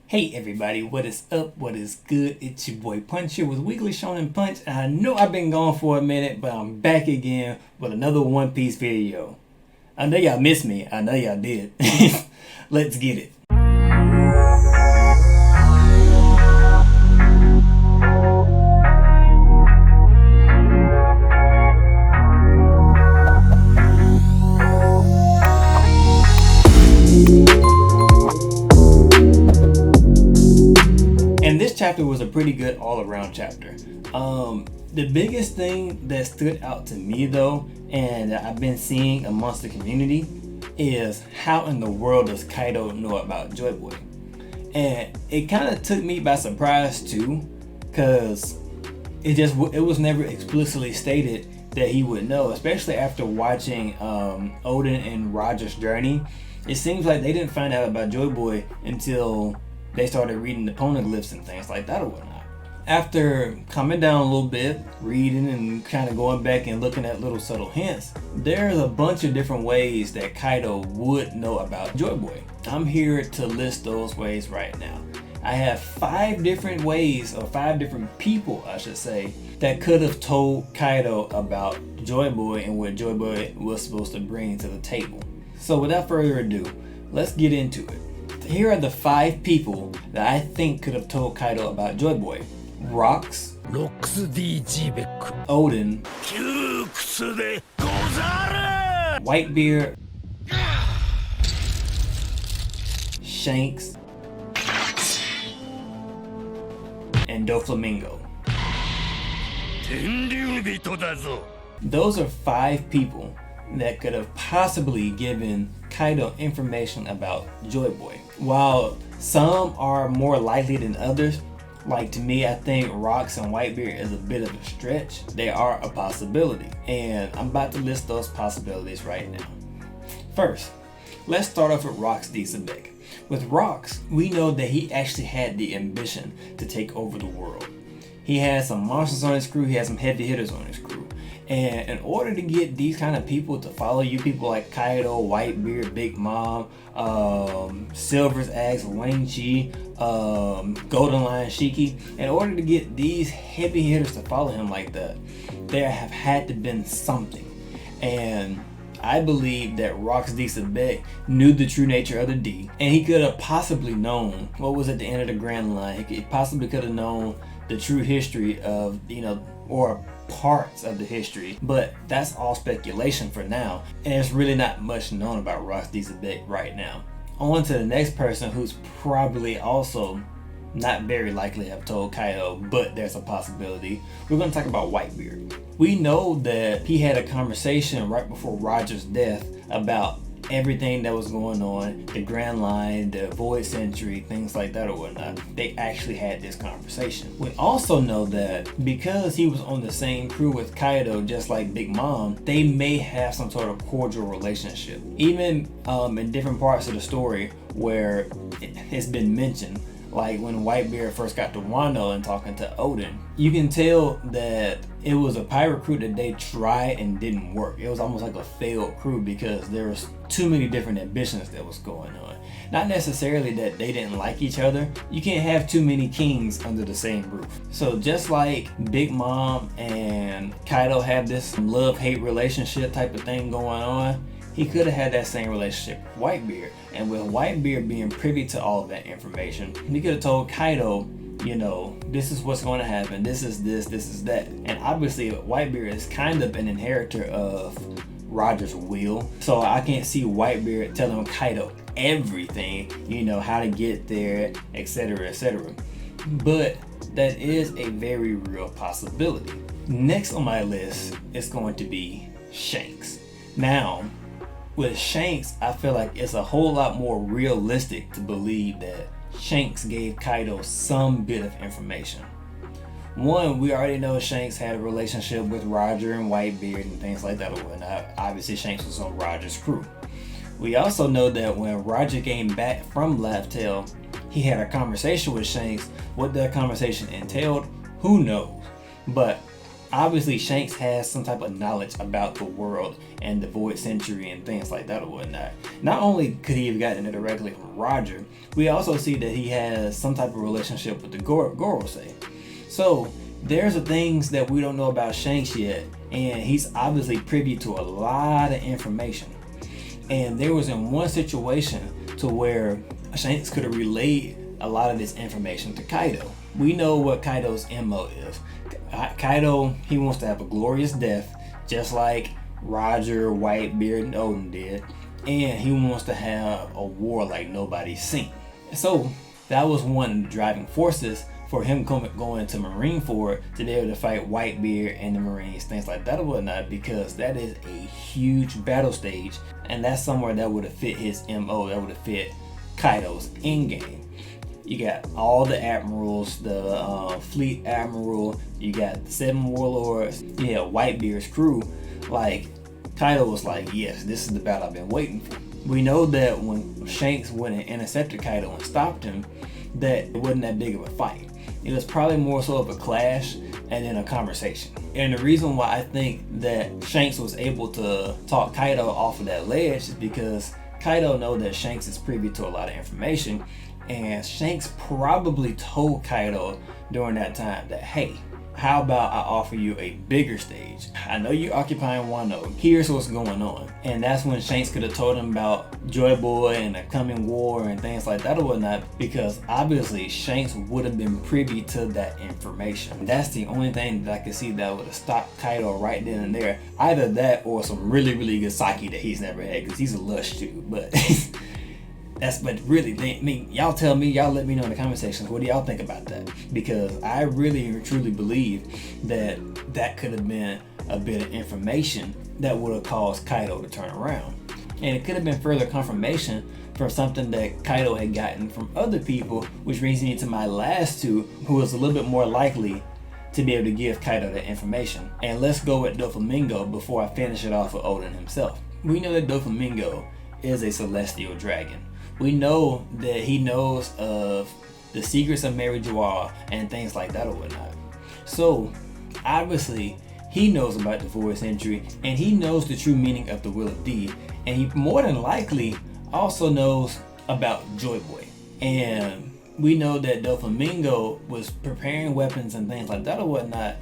Hey everybody, what is up? What is good? It's your boy Punch here with Weekly Shonen Punch. And I know I've been gone for a minute, but I'm back again with another One Piece video. I know y'all missed me. I know y'all did. Let's get it. And this chapter was a pretty good all-around chapter. The biggest thing that stood out to me though, and that I've been seeing amongst the community, is how in the world does Kaido know about Joyboy? And it kind of took me by surprise too, because it was never explicitly stated that he would know, especially after watching Oden and Roger's journey. It seems like they didn't find out about Joyboy until they started reading the poneglyphs and things like that or whatnot. After calming down a little bit, reading and kind of going back and looking at little subtle hints, there's a bunch of different ways that Kaido would know about Joyboy. I'm here to list those ways right now. I have 5 different ways, or 5 different people I should say, that could have told Kaido about Joyboy and what Joyboy was supposed to bring to the table. So without further ado, let's get into it. Here are the 5 people that I think could have told Kaido about Joyboy. Rocks, Oden, Whitebeard, Shanks, and Doflamingo. Those are 5 people that could have possibly given Kaido information about Joyboy. While some are more likely than others, like to me I think Rocks and Whitebeard is a bit of a stretch, they are a possibility. And I'm about to list those possibilities right now. First, let's start off with Rocks D. Sebek. With Rocks, we know that he actually had the ambition to take over the world. He had some monsters on his crew, he had some heavy hitters on his crew. And in order to get these kind of people to follow you, people like Kaido, Whitebeard, Big Mom, Silver's Axe, Wang Chi, Golden Lion Shiki, in order to get these heavy hitters to follow him like that, there have had to been something. And I believe that Rocks D. Sebek knew the true nature of the D, and he could have possibly known what was at the end of the Grand Line. He possibly could have known the true history of, or parts of the history, but that's all speculation for now, and there's really not much known about Rocks D. Sebek right now. On to the next person who's probably also not very likely have told Kaido, but there's a possibility. We're going to talk about Whitebeard. We know that he had a conversation right before Roger's death about everything that was going on, the Grand Line, the Void Century, things like that or whatnot. They actually had this conversation. We also know that because he was on the same crew with Kaido, just like Big Mom, they may have some sort of cordial relationship. Even in different parts of the story where it's been mentioned, like when Whitebeard first got to Wano and talking to Oden, you can tell that it was a pirate crew that they tried and didn't work. It was almost like a failed crew because there was too many different ambitions that was going on. Not necessarily that they didn't like each other. You can't have too many kings under the same roof. So just like Big Mom and Kaido have this love-hate relationship type of thing going on, he could have had that same relationship with Whitebeard. And with Whitebeard being privy to all of that information, he could have told Kaido, this is what's going to happen, this is this is that. And obviously Whitebeard is kind of an inheritor of Roger's will, so I can't see Whitebeard telling Kaido everything, how to get there, etc, etc. But that is a very real possibility. Next on my list is going to be Shanks. Now, with Shanks, I feel like it's a whole lot more realistic to believe that Shanks gave Kaido some bit of information. One, we already know Shanks had a relationship with Roger and Whitebeard and things like that. Obviously, Shanks was on Roger's crew. We also know that when Roger came back from Laugh Tale, he had a conversation with Shanks. What that conversation entailed, who knows? But obviously Shanks has some type of knowledge about the world and the Void Century and things like that or whatnot. Not only could he have gotten it directly from Roger, we also see that he has some type of relationship with the Gorosei. So there's the things that we don't know about Shanks yet, and he's obviously privy to a lot of information. And there was in one situation to where Shanks could have relayed a lot of this information to Kaido. We know what Kaido's MO is. Kaido, he wants to have a glorious death, just like Roger, Whitebeard, and Oden did. And he wants to have a war like nobody's seen. So that was one of the driving forces for him going to Marineford to be able to fight Whitebeard and the Marines, things like that or whatnot, because that is a huge battle stage, and that's somewhere that would have fit his MO, that would have fit Kaido's endgame. You got all the admirals, the fleet admiral, you got the 7 warlords, you have Whitebeard's crew. Like, Kaido was like, yes, this is the battle I've been waiting for. We know that when Shanks went and intercepted Kaido and stopped him, that it wasn't that big of a fight. It was probably more so of a clash and then a conversation. And the reason why I think that Shanks was able to talk Kaido off of that ledge is because Kaido knows that Shanks is privy to a lot of information, and Shanks probably told Kaido during that time that, hey, how about I offer you a bigger stage? I know you're occupying Wano. Here's what's going on. And that's when Shanks could have told him about Joyboy and the coming war and things like that or whatnot, because obviously Shanks would have been privy to that information. That's the only thing that I could see that would have stopped Kaido right then and there. Either that or some really, really good sake that he's never had, because he's a lush too. But but really, I mean, y'all tell me, y'all let me know in the comment sections, what do y'all think about that? Because I really and truly believe that that could have been a bit of information that would have caused Kaido to turn around. And it could have been further confirmation from something that Kaido had gotten from other people, which brings me to my last two, who was a little bit more likely to be able to give Kaido that information. And let's go with Doflamingo before I finish it off with Oden himself. We know that Doflamingo is a celestial dragon. We know that he knows of the secrets of Mary Joie and things like that or whatnot. So, obviously, he knows about the Void Century, and he knows the true meaning of the Will of D, and he more than likely also knows about Joyboy. And we know that Doflamingo was preparing weapons and things like that or whatnot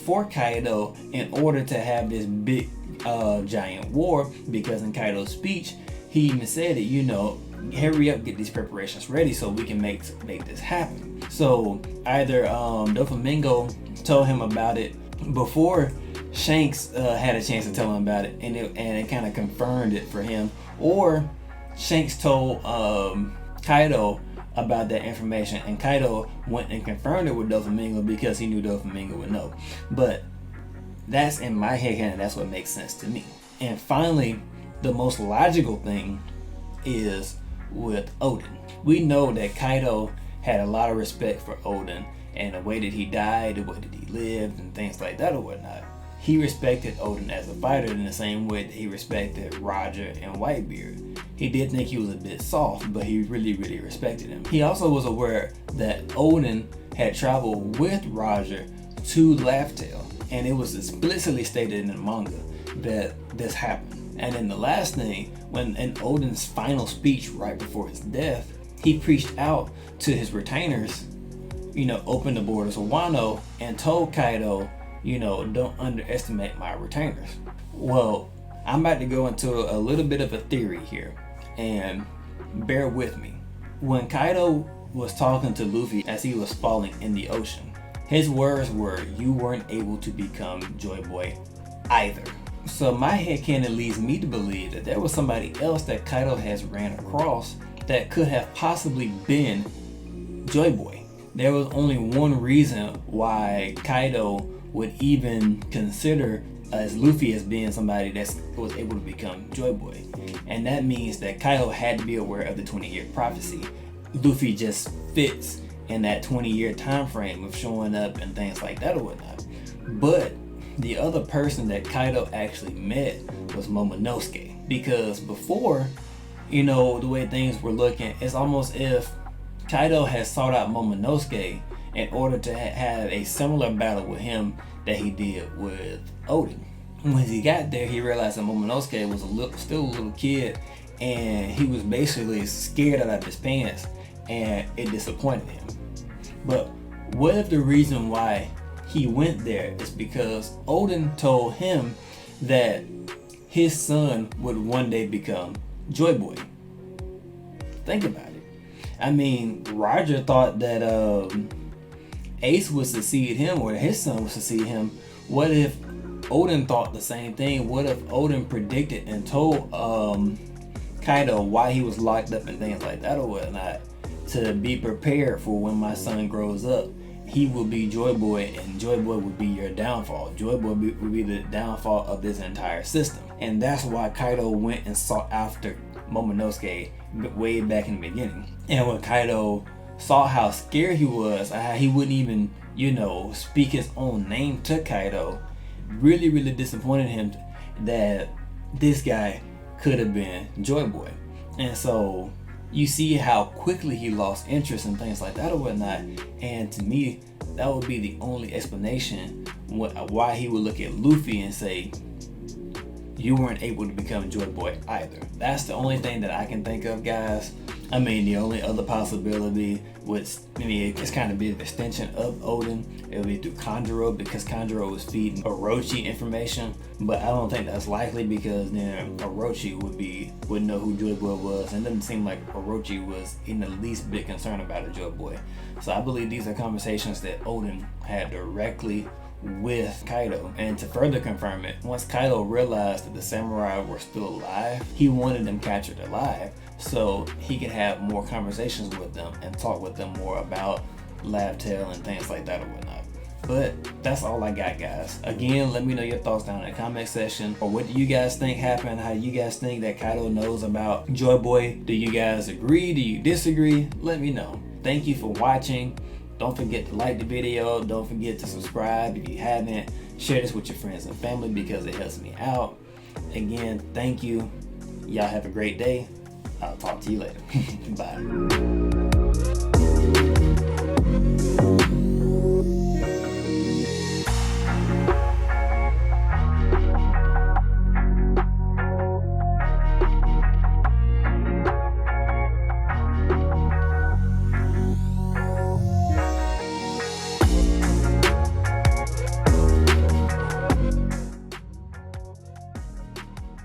for Kaido in order to have this big giant war, because in Kaido's speech, he even said it, hurry up, get these preparations ready so we can make this happen. So either Doflamingo told him about it before Shanks had a chance to tell him about it, and it kind of confirmed it for him, or Shanks told Kaido about that information, and Kaido went and confirmed it with Doflamingo because he knew Doflamingo would know. But that's in my head, and that's what makes sense to me. And finally, the most logical thing is with Oden. We know that Kaido had a lot of respect for Oden, and the way that he died, the way that he lived, and things like that or whatnot. He respected Oden as a fighter in the same way that he respected Roger and Whitebeard. He did think he was a bit soft, but he really, really respected him. He also was aware that Oden had traveled with Roger to Laugh-Tale, and it was explicitly stated in the manga that this happened. And then the last thing, when in Oden's final speech right before his death, he preached out to his retainers, open the borders of Wano, and told Kaido, don't underestimate my retainers. Well, I'm about to go into a little bit of a theory here, and bear with me. When Kaido was talking to Luffy as he was falling in the ocean, his words were, "You weren't able to become Joyboy either." So my headcanon leads me to believe that there was somebody else that Kaido has ran across that could have possibly been Joyboy. There was only one reason why Kaido would even consider as Luffy as being somebody that was able to become Joyboy. And that means that Kaido had to be aware of the 20-year prophecy. Luffy just fits in that 20-year time frame of showing up and things like that or whatnot. But the other person that Kaido actually met was Momonosuke, because before, the way things were looking, it's almost if Kaido has sought out Momonosuke in order to have a similar battle with him that he did with Odin. When he got there, he realized that Momonosuke was still a little kid, and he was basically scared out of his pants, and it disappointed him. But what if the reason why he went there is because Odin told him that his son would one day become Joyboy? Think about it. I mean, Roger thought that Ace would succeed him, or his son would succeed him. What if Odin thought the same thing? What if Odin predicted and told Kaido why he was locked up and things like that or whatnot, to be prepared for when my son grows up, he will be Joyboy, and Joyboy would be your downfall. Joyboy would be the downfall of this entire system. And that's why Kaido went and sought after Momonosuke way back in the beginning. And when Kaido saw how scared he was, how he wouldn't even, speak his own name to Kaido, really, really disappointed him that this guy could have been Joyboy. And so you see how quickly he lost interest in things like that or whatnot. And to me, that would be the only explanation why he would look at Luffy and say, you weren't able to become Joyboy either. That's the only thing that I can think of, guys. I mean, the only other possibility it's kind of be an extension of Odin. It would be through Kanjuro, because Kanjuro was feeding Orochi information. But I don't think that's likely, because then Orochi would know who Joyboy was, and it doesn't seem like Orochi was in the least bit concerned about a Joyboy. So I believe these are conversations that Odin had directly with Kaido. And to further confirm it, once Kaido realized that the samurai were still alive, he wanted them captured alive so he could have more conversations with them and talk with them more about Labtail and things like that or whatnot. But that's all I got, guys. Again, let me know your thoughts down in the comment section. Or what do you guys think happened? How do you guys think that Kaido knows about Joyboy? Do you guys agree? Do you disagree? Let me know. Thank you for watching. Don't forget to like the video. Don't forget to subscribe if you haven't. Share this with your friends and family because it helps me out. Again, thank you. Y'all have a great day. I'll talk to you later. Bye.